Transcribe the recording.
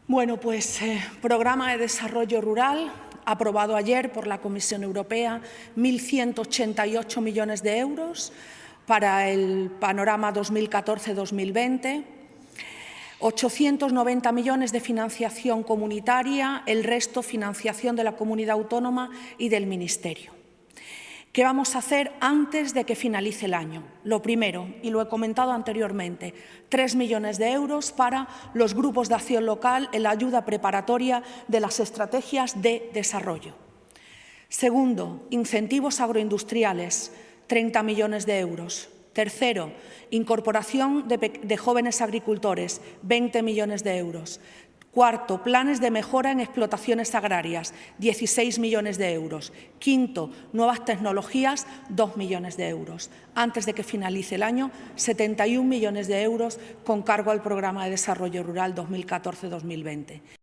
Bueno, pues Programa de Desarrollo Rural, aprobado ayer por la Comisión Europea, 1.188 millones de euros para el panorama 2014-2020, 890 millones de financiación comunitaria, el resto financiación de la comunidad autónoma y del Ministerio. ¿Qué vamos a hacer antes de que finalice el año? Lo primero, y lo he comentado anteriormente, 3 millones de euros para los grupos de acción local en la ayuda preparatoria de las estrategias de desarrollo. Segundo, incentivos agroindustriales, 30 millones de euros. Tercero, incorporación de jóvenes agricultores, 20 millones de euros. Cuarto, planes de mejora en explotaciones agrarias, 16 millones de euros. Quinto, nuevas tecnologías, 2 millones de euros. Antes de que finalice el año, 71 millones de euros con cargo al Programa de Desarrollo Rural 2014-2020.